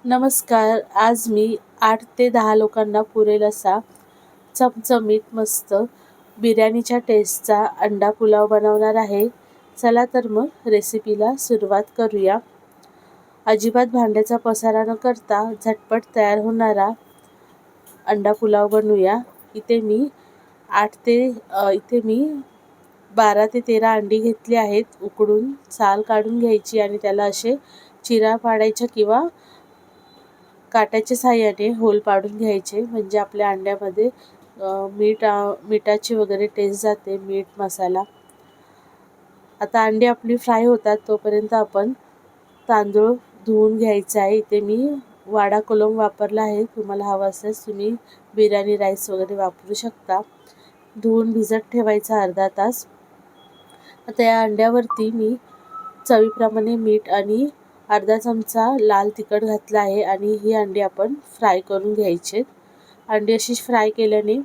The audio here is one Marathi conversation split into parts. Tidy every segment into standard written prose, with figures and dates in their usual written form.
नमस्कार. आज मी 8 ते 10 लोकांना पुरेल असा चमचमीत मस्त बिर्याणीच्या टेस्टचा अंडा पुलाव बनवणार आहे. चला तर मग रेसिपीला सुरुवात करूया. अजिबात भांड्याचा पसारा न करता झटपट तयार होणारा अंडा पुलाव बनवूया. इथे मी 12 ते 13 अंडी घेतली आहेत. उकडून साल काढून घ्यायची आणि त्याला असे चिरा पाडायच्या किंवा काट्याच्या साहाय्याने होल पाडून घ्यायचे, म्हणजे आपल्या अंड्यामध्ये मिठाची वगैरे टेस्ट जाते, मीठ मसाला. आता अंडी आपली फ्राय होतात तोपर्यंत आपण तांदूळ धुवून घ्यायचा आहे. इथे मी वाडा कोलम वापरला आहे. तुम्हाला हवं असल्यास तुम्ही बिर्याणी राईस वगैरे वापरू शकता. धुवून भिजत ठेवायचा अर्धा तास. आता या अंड्यावरती मी चवीप्रमाणे मीठ आणि अर्धा चमचा लाल तिखट घातला आहे आणि ही अंडी आपण फ्राय करून घ्यायचे. अंडी अशी फ्राय केल्याने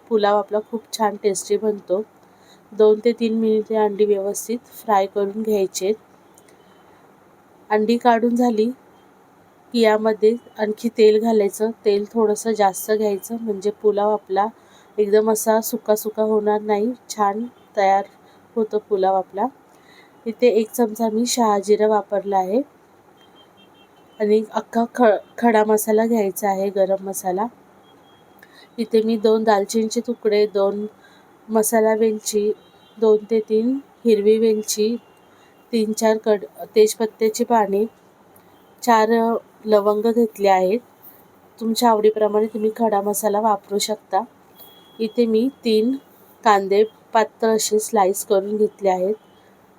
पुलाव आपला खूप छान टेस्टी बनतो. 2 ते 3 मिनिटे अंडी व्यवस्थित फ्राय करून घ्यायचे. अंडी काढून झाली की यामध्ये आणखी तेल घालायचं. तेल थोडंसं जास्त घ्यायचं, म्हणजे पुलाव आपला एकदम असा सुका सुका होणार नाही, छान तयार होतो पुलाव आपला. इथे 1 चमचा मी शहाजिरं वापरला आहे आणि अख्खा खडा मसाला घ्यायचा आहे, गरम मसाला. इथे मी 2 दालचिनीचे तुकडे, 2 मसाला वेलची, 2 ते 3 हिरवी वेलची, 3-4 तेजपत्त्याची पाने, 4 लवंग घेतले आहेत. तुमच्या आवडीप्रमाणे तुम्ही खडा मसाला वापरू शकता. इथे मी 3 कांदे पातळ असे स्लाइस करून घेतले आहेत.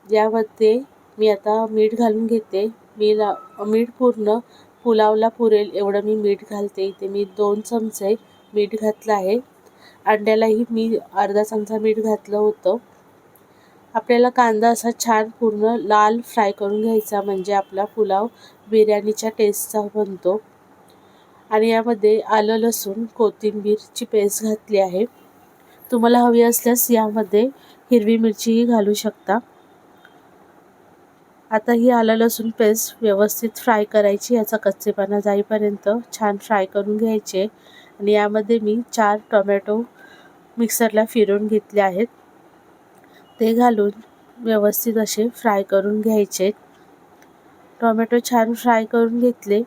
यामध्ये मी आता मीठ घालून घेते. मीठ पूर्ण पुलावला पुरेल एवढं मी मीठ घालते. इथे मी 2 चमचे मीठ घातलं आहे. अंड्यालाही मी अर्धा चमचा मीठ घातलं होतं. आपल्याला कांदा असा छान पूर्ण लाल फ्राय करून घ्यायचा, म्हणजे आपला पुलाव बिर्याणीच्या टेस्टचा बनतो. आणि यामध्ये आलं लसूण कोथिंबीरची पेस्ट घातली आहे. तुम्हाला हवी असल्यास यामध्ये हिरवी मिरचीही घालू शकता. आता ही आलं लसूण पेस्ट व्यवस्थित फ्राय करायची. याचा कच्चेपणा जाईपर्यंत छान फ्राय करून घ्यायचे. आणि यामध्ये मी 4 टोमॅटो मिक्सरला फिरवून घेतले आहेत. ते घालून व्यवस्थित असे फ्राय करून घ्यायचे. टोमॅटो छान फ्राय करून घेतले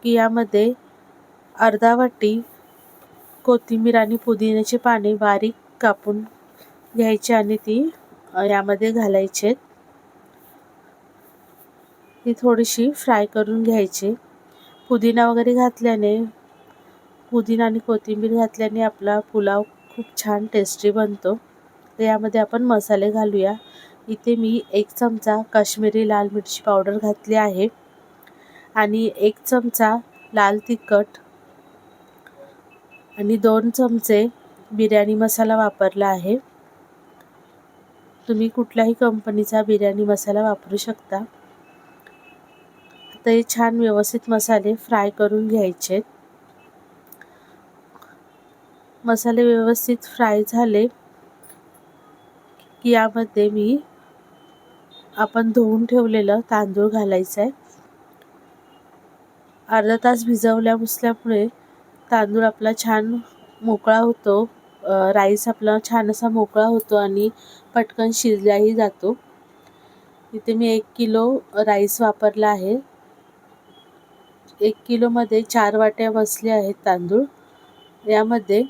की यामध्ये अर्धा वाटी कोथिंबीर आणि पुदिन्याची पाने बारीक कापून घ्यायची आणि ती यामध्ये घालायचे. ती थोडीशी फ्राय करून घ्यायची. पुदिना आणि कोथिंबीर घातल्याने आपला पुलाव खूप छान टेस्टी बनतो. तर यामध्ये आपण मसाले घालूया. इथे मी 1 चमचा काश्मीरी लाल मिरची पावडर घातली आहे आणि 1 चमचा लाल तिखट आणि 2 चमचे बिर्याणी मसाला वापरला आहे. तुम्ही कुठल्याही कंपनीचा बिर्याणी मसाला वापरू शकता. आता हे छान व्यवस्थित मसाले फ्राय करून घ्यायचे. मसाले व्यवस्थित फ्राय झाले की यामध्ये आपण धुवून ठेवलेलं तांदूळ घालायचं आहे. अर्धा तास भिजवल्यामुळे तांदूळ आपला छान मोकळा होतो. राईस आपला छान असा मोकळा होतो आणि पटकन शिजलाही जातो. इथे मी 1 किलो राईस वापरला आहे. 1 किलोमध्ये 4 वाट्या बसले आहेत तांदूळ. यामध्ये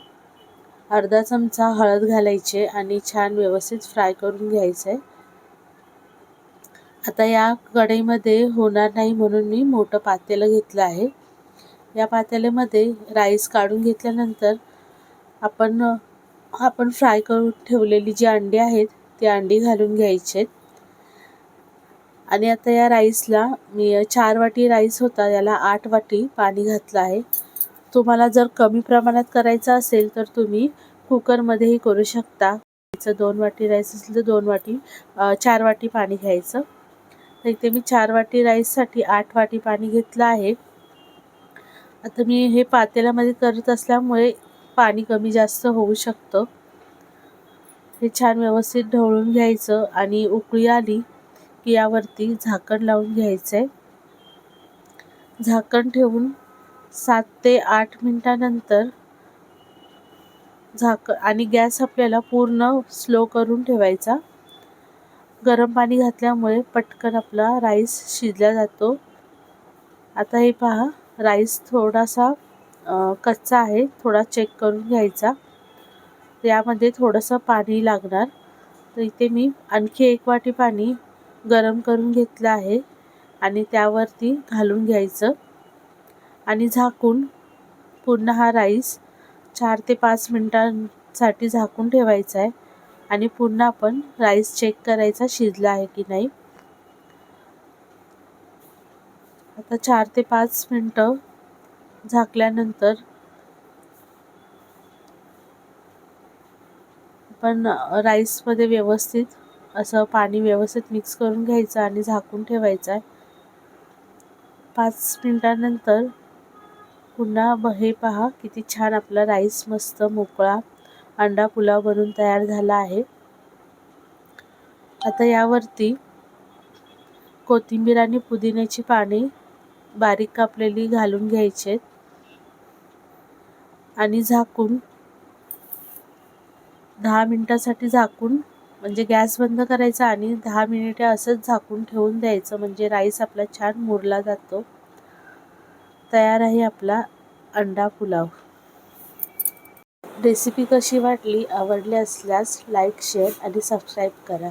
अर्धा चमचा हळद घालायचे आणि छान व्यवस्थित फ्राय करून घ्यायचं आहे. आता या कढईमध्ये होणार नाही म्हणून मी मोठं पातेलं घेतलं आहे. या पातेल्यामध्ये राईस काढून घेतल्यानंतर आपण फ्राय करून ठेवलेली जी अंडी आहेत ती अंडी घालून घ्यायचे. आणि आता या राईसला मी 4 वाटी राईस होता, याला 8 वाटी पाणी घातलं आहे. तुम्हाला जर कमी प्रमाणात करायचं असेल तर तुम्ही कुकरमध्येही करू शकता. 2 वाटी राईस असेल तर 4 वाटी पाणी घ्यायचं. तर इथे मी 4 वाटी राईससाठी 8 वाटी पाणी घेतलं आहे. आता मी हे पातेल्यामध्ये करत असल्यामुळे पाणी कमी जास्त होऊ शकतं. हे छान व्यवस्थित ढवळून घ्यायचं आणि उकळी आली की यावरती झाकण लावून घ्यायचं आहे. झाकण ठेवून 7 ते 8 मिनिटानंतर आणि गॅस आपल्याला पूर्ण स्लो करून ठेवायचा. गरम पाणी घातल्यामुळे पटकन आपला राईस शिजला जातो. आता हे पहा, राईस थोडासा कच्चा आहे, थोडा चेक करून घ्यायचा. यामध्ये थोडंसं पाणी लागणार, तर इथे मी आणखी 1 वाटी पाणी गरम करून घेतलं आहे आणि त्यावरती घालून घ्यायचं आणि झाकून पुन्हा हा राईस 4 ते 5 मिनिटांसाठी झाकून ठेवायचा आहे आणि पुन्हा आपण राईस चेक करायचा शिजला आहे की नाही. आता 4 ते 5 मिनिटं झाकल्यानंतर आपण राईसमध्ये व्यवस्थित असं पाणी व्यवस्थित मिक्स करून घ्यायचं आणि झाकून ठेवायचं आहे. 5 मिनिटानंतर पुन्हा हे पहा, किती छान आपला राईस मस्त मोकळा अंडा पुलाव बनून तयार झाला आहे. आता यावरती कोथिंबीर आणि पुदिन्याची पाने बारीक कापलेली घालून घ्यायचे आणि झाकून 10 मिनिटासाठी झाकून म्हणजे गॅस बंद करायचा आणि 10 मिनिटे असंच झाकून ठेवून द्यायचं, म्हणजे राईस आपला छान मुरला जातो. तयार आहे आपला अंडा पुलाव. रेसिपी कशी वाटली? आवडली असल्यास लाईक, शेअर आणि सबस्क्राईब करा.